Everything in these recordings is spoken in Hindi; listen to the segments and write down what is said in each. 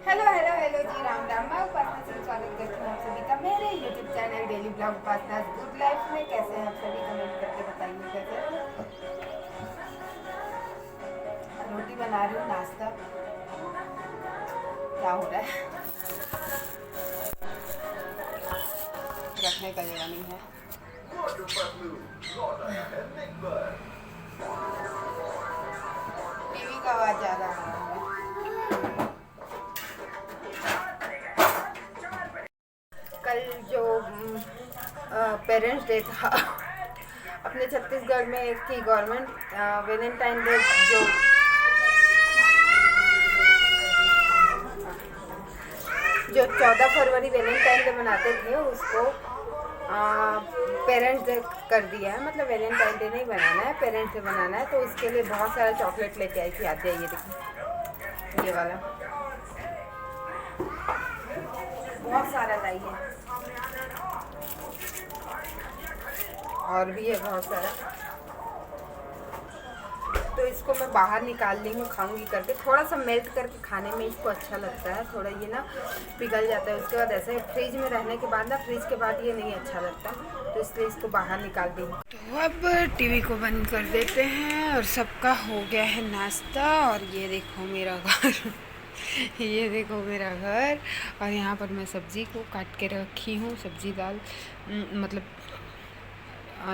हेलो हेलो हेलो जी, राम राम। मैं उपासना सिंह स्वागत करती हूँ आप सभी का मेरे यूट्यूब चैनल डेली ब्लॉग उपासना गुड लाइफ में। कैसे हैं आप सभी? कमेंट करके बताइए कैसे। रोटी बना रही हूँ, नाश्ता। क्या हो रहा है? रखने का जगह नहीं है। टीवी का आवाज़ ज़्यादा आ रहा है। कल जो पेरेंट्स डे था अपने छत्तीसगढ़ में, एक थी गवर्नमेंट वैलेंटाइन डे जो 14 फरवरी वैलेंटाइन डे मनाते थे, उसको पेरेंट्स डे कर दिया है। मतलब वैलेंटाइन डे नहीं बनाना है, पेरेंट्स डे बनाना है। तो उसके लिए बहुत सारा चॉकलेट लेके आई थी। आते ये देखिए, ये वाला बहुत सारा लाई है, और भी है बहुत सारा। तो इसको मैं बाहर निकाल ली हूँ, खाऊंगी करके। थोड़ा सा मेल्ट करके खाने में इसको अच्छा लगता है। थोड़ा ये ना पिघल जाता है, उसके बाद ऐसे फ्रिज में रहने के बाद ना, फ्रिज के बाद ये नहीं अच्छा लगता, तो इसलिए इसको बाहर निकाल दी। तो अब टीवी को बंद कर देते हैं और सबका हो गया है नाश्ता। और ये देखो मेरा घर ये देखो मेरा घर। और यहाँ पर मैं सब्ज़ी को काट के रखी हूँ, सब्ज़ी दाल, मतलब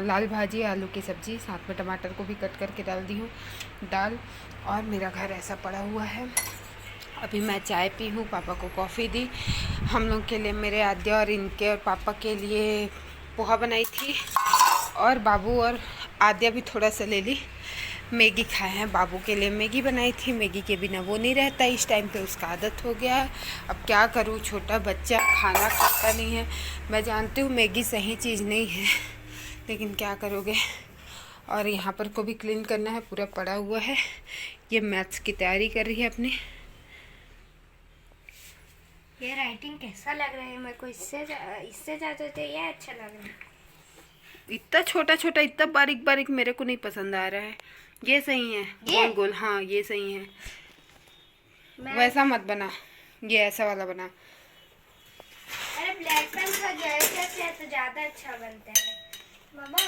लाल भाजी, आलू की सब्ज़ी, साथ में टमाटर को भी कट करके डाल दी हूँ दाल। और मेरा घर ऐसा पड़ा हुआ है। अभी मैं चाय पी हूँ, पापा को कॉफ़ी दी। हम लोग के लिए, मेरे आद्या और इनके और पापा के लिए पोहा बनाई थी। और बाबू और आद्या भी थोड़ा सा ले ली, मैगी खाए हैं। बाबू के लिए मैगी बनाई थी, मैगी के बिना वो नहीं रहता इस टाइम पे, उसका आदत हो गया है। अब क्या करूँ, छोटा बच्चा खाना खाता नहीं है। मैं जानती हूँ मैगी सही चीज़ नहीं है, लेकिन क्या करोगे। और यहाँ पर को भी क्लीन करना है, पूरा पड़ा हुआ है। ये मैथ्स की तैयारी कर रही है अपनी। ये राइटिंग कैसा लग रहा है? मेरे को इससे ज़्यादा तो ये अच्छा लग रहा है। इतना छोटा छोटा, इतना बारीक बारीक मेरे को नहीं पसंद आ रहा है। ये सही है, गोल गोल, हाँ ये सही है। वैसा मत बना, ये ऐसा वाला बना। अरे ब्लैक पेन का गैस से तो ज़्यादा अच्छा बनता है। मामा,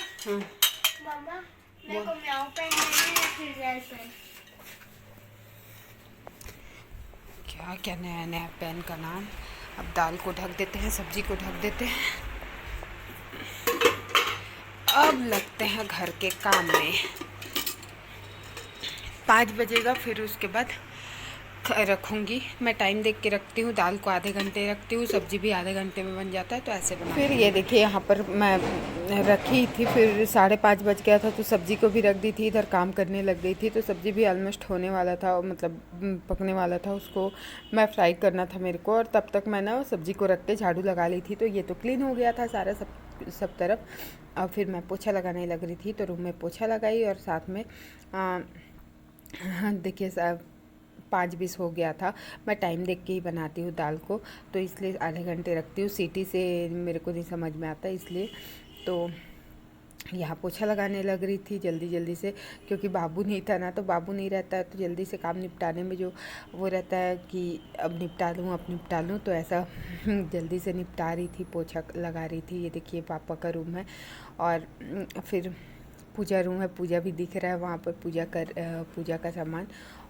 मामा, मेरे को म्याऊ पेन लेना है, फिर गैस पेन। क्या क्या नया नया पेन का नाम। अब दाल को ढक देते हैं, सब्जी को ढक देते हैं। अब लगते हैं घर के काम में। 5 बजेगा, फिर उसके बाद रखूँगी। मैं टाइम देख के रखती हूँ, दाल को आधे घंटे रखती हूँ, सब्जी भी आधे घंटे में बन जाता है, तो ऐसे बना। फिर ये देखिए, यहाँ पर मैं रखी थी, फिर 5:30 बज गया था, तो सब्जी को भी रख दी थी। इधर काम करने लग गई थी, तो सब्जी भी ऑलमोस्ट होने वाला था, मतलब पकने वाला था। उसको मैं फ्राई करना था मेरे को, और तब तक मैं ना सब्जी को रख के झाड़ू लगा ली थी। तो ये तो क्लीन हो गया था सारा, सब तरफ। और फिर मैं पोछा लगाने लग रही थी, तो रूम में पोछा लगाई, और साथ में देखिए 5:20 हो गया था। मैं टाइम देख के ही बनाती हूँ दाल को, तो इसलिए आधे घंटे रखती हूँ। सीटी से मेरे को नहीं समझ में आता, इसलिए। तो यहाँ पोछा लगाने लग रही थी जल्दी जल्दी से, क्योंकि बाबू नहीं था ना, तो बाबू नहीं रहता है तो जल्दी से काम निपटाने में जो वो रहता है कि अब निपटा लूँ, तो ऐसा जल्दी से निपटा रही थी, पोछा लगा रही थी। ये देखिए पापा का रूम है, और फिर पूजा रूम है, पूजा भी दिख रहा है वहाँ पर, पूजा का सामान।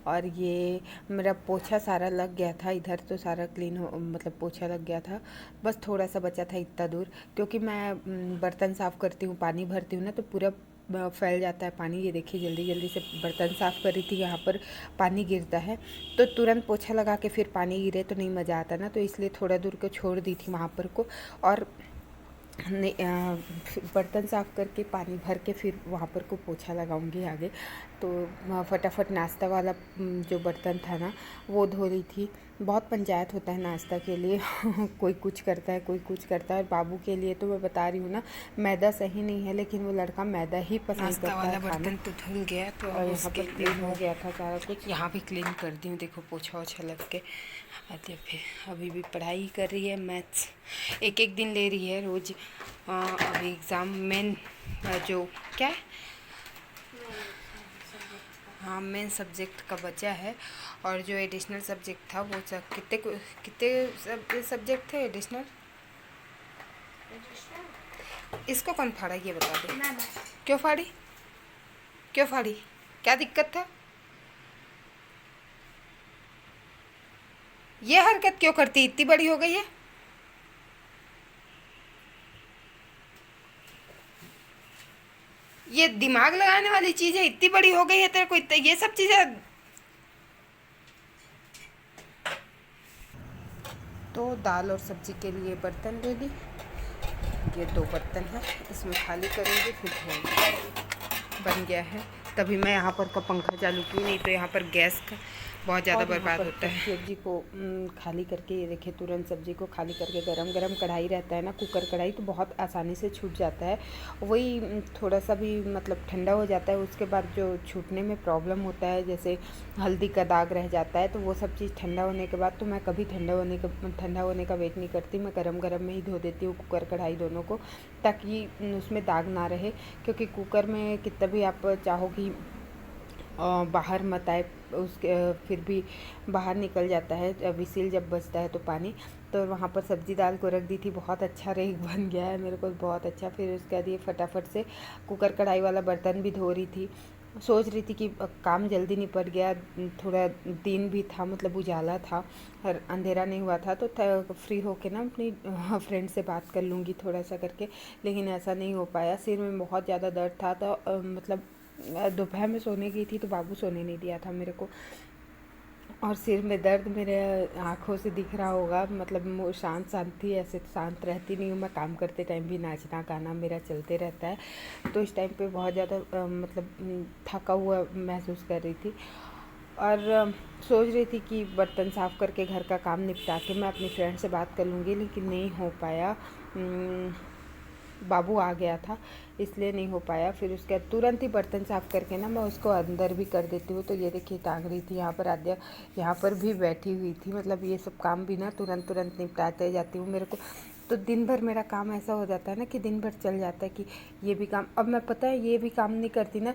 और ये मेरा पोछा सारा लग गया था इधर, तो सारा क्लीन हो, मतलब पोछा लग गया था। बस थोड़ा सा बचा था इतना दूर, क्योंकि मैं बर्तन साफ़ करती हूँ, पानी भरती हूँ ना, तो पूरा फैल जाता है पानी। ये देखिए जल्दी जल्दी से बर्तन साफ़ कर रही थी, यहाँ पर पानी गिरता है, तो तुरंत पोछा लगा के फिर पानी गिरे तो नहीं मज़ा आता ना, तो इसलिए थोड़ा दूर को छोड़ दी थी वहाँ पर को। और बर्तन साफ़ करके पानी भर के फिर वहाँ पर को पोछा लगाऊंगी आगे। तो फटाफट नाश्ता वाला जो बर्तन था ना, वो धो रही थी। बहुत पंचायत होता है नाश्ता के लिए कोई कुछ करता है, कोई कुछ करता है। बाबू के लिए तो मैं बता रही हूँ ना, मैदा सही नहीं है, लेकिन वो लड़का मैदा ही पसंद करता है खाना। बर्तन तो धुल गया, तो और यहाँ पर क्लीन हो गया था सारा कुछ। यहाँ भी क्लीन कर दी हूँ, देखो पोछा ओछा लग के। फिर अभी भी पढ़ाई कर रही है, मैथ्स एक एक दिन ले रही है रोज़। अभी एग्ज़ाम मेन जो क्या है, हाँ, मेन सब्जेक्ट का बचा है। और जो एडिशनल सब्जेक्ट था वो कितने सब्जेक्ट थे एडिशनल? इसको कौन फाड़ा ये बता दे। क्यों फाड़ी? क्यों फाड़ी? क्या दिक्कत था? ये हरकत क्यों करती? इतनी बड़ी हो गई है। ये दिमाग लगाने वाली चीज है। इतनी बड़ी हो गई है तेरे को, ये सब चीजें। तो दाल और सब्जी के लिए बर्तन ले ली। ये 2 बर्तन है, इसमें खाली करेंगे फिर धोएंगे। बन गया है। तभी मैं यहाँ पर का पंखा चालू की, नहीं तो यहाँ पर गैस का बहुत ज़्यादा बर्बाद होता है। सब्जी को खाली करके, ये देखिए तुरंत सब्जी को खाली करके गरम गरम कढ़ाई रहता है ना, कुकर कढ़ाई, तो बहुत आसानी से छूट जाता है। वही थोड़ा सा भी मतलब ठंडा हो जाता है, उसके बाद जो छूटने में प्रॉब्लम होता है, जैसे हल्दी का दाग रह जाता है, तो वो सब चीज़ ठंडा होने के बाद, तो मैं कभी ठंडा होने का वेट नहीं करती। मैं गरम गरम में ही धो देती हूँ कुकर कढ़ाई दोनों को, ताकि उसमें दाग ना रहे। क्योंकि कुकर में कितना भी आप चाहो कि बाहर मत आए, उसके फिर भी बाहर निकल जाता है विसिल जब बजता है तो पानी। तो वहाँ पर सब्जी दाल को रख दी थी, बहुत अच्छा रेग बन गया है मेरे को, बहुत अच्छा। फिर उसके बाद ये फटाफट से कुकर कढ़ाई वाला बर्तन भी धो रही थी। सोच रही थी कि काम जल्दी निपट गया, थोड़ा दिन भी था, मतलब उजाला था और अंधेरा नहीं हुआ था, तो फ्री होके ना अपनी फ्रेंड से बात कर लूँगी थोड़ा सा करके। लेकिन ऐसा नहीं हो पाया, सिर में बहुत ज़्यादा दर्द था। तो मतलब दोपहर में सोने गई थी तो बाबू सोने नहीं दिया था मेरे को, और सिर में दर्द मेरे आँखों से दिख रहा होगा। मतलब शांत थी, ऐसे शांत रहती नहीं हूँ मैं। काम करते टाइम भी नाचना गाना मेरा चलते रहता है। तो इस टाइम पे बहुत ज़्यादा मतलब थका हुआ महसूस कर रही थी, और सोच रही थी कि बर्तन साफ़ करके घर का काम निपटा के मैं अपनी फ्रेंड से बात कर लूँगी, लेकिन नहीं हो पाया। बाबू आ गया था इसलिए नहीं हो पाया। फिर उसके बाद तुरंत ही बर्तन साफ़ करके ना मैं उसको अंदर भी कर देती हूँ। तो ये देखिए टांग रही थी यहाँ पर, आद्या यहाँ पर भी बैठी हुई थी। मतलब ये सब काम भी ना तुरंत निपटाते जाती हूँ। मेरे को तो दिन भर मेरा काम ऐसा हो जाता है ना कि दिन भर चल जाता है कि ये भी काम, अब मैं पता है ये भी काम नहीं करती ना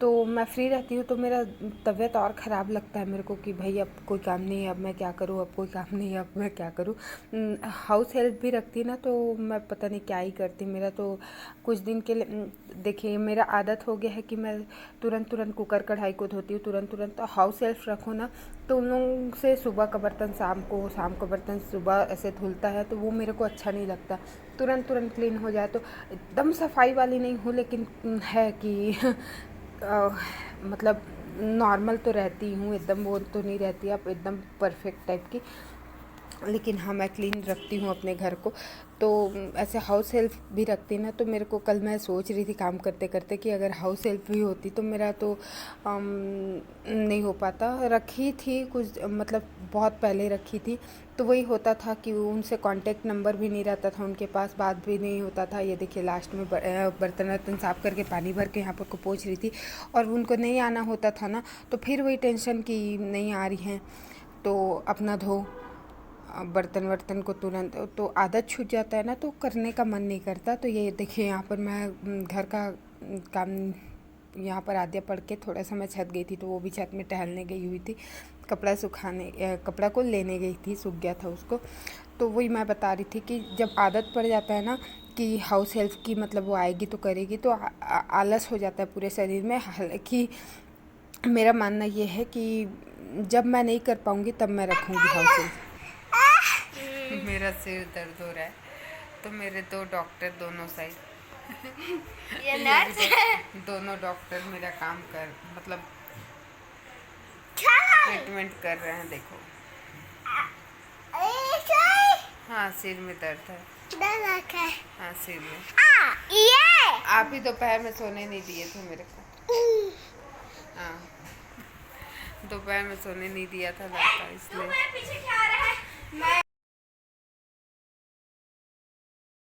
तो मैं फ्री रहती हूँ, तो मेरा तबीयत और ख़राब लगता है मेरे को कि भाई अब कोई काम नहीं है, अब मैं क्या करूँ, अब कोई काम नहीं है, अब मैं क्या करूँ। हाउस हेल्प भी रखती ना तो मैं पता नहीं क्या ही करती। मेरा तो कुछ दिन के लिए देखिए मेरा आदत हो गया है कि मैं तुरंत कुकर कढ़ाई को धोती हूँ तुरंत। तो हाउस हेल्प रखो ना तो उन लोगों से सुबह का बर्तन शाम का बर्तन सुबह ऐसे धुलता है, तो वो मेरे को अच्छा नहीं लगता। तुरंत क्लीन हो जाए, तो एकदम सफाई वाली नहीं हूँ, लेकिन है कि मतलब नॉर्मल तो रहती हूँ, एकदम वो तो नहीं रहती अब एकदम परफेक्ट टाइप की, लेकिन हाँ मैं क्लीन रखती हूँ अपने घर को। तो ऐसे हाउस हेल्प भी रखती ना, तो मेरे को कल मैं सोच रही थी काम करते करते कि अगर हाउस हेल्प भी होती तो मेरा तो नहीं हो पाता। रखी थी कुछ, मतलब बहुत पहले रखी थी, तो वही होता था कि उनसे कांटेक्ट नंबर भी नहीं रहता था उनके पास, बात भी नहीं होता था। ये देखिए लास्ट में बर्तन साफ़ करके पानी भर के यहाँ पर को पोंछ रही थी, और उनको नहीं आना होता था ना, तो फिर वही टेंशन कि नहीं आ रही हैं तो अपना धो बर्तन को तुरंत, तो आदत छूट जाता है ना तो करने का मन नहीं करता। तो ये देखिए यहाँ पर मैं घर का काम, यहाँ पर आद्या पढ़ के थोड़ा सा मैं छत गई थी, तो वो भी छत में टहलने गई हुई थी, कपड़ा को लेने गई थी, सूख गया था उसको। तो वही मैं बता रही थी कि जब आदत पड़ जाता है ना कि हाउस हेल्प की, मतलब वो आएगी तो करेगी, तो आलस हो जाता है पूरे शरीर में। हालांकि मेरा मानना ये है कि जब मैं नहीं कर पाऊँगी तब मैं रखूँगी हाउस हेल्प। मेरा सिर दर्द हो रहा है, तो मेरे 2 डॉक्टर दोनों साइड ये नर्स दोनों डॉक्टर मेरा काम कर मतलब ट्रीटमेंट कर रहे हैं। देखो हाँ सिर में दर्द है, हाँ सिर में। ये आप ही दोपहर में सोने नहीं दिए थे मेरे को, हाँ दोपहर में सोने नहीं दिया था लगता, इसलिए।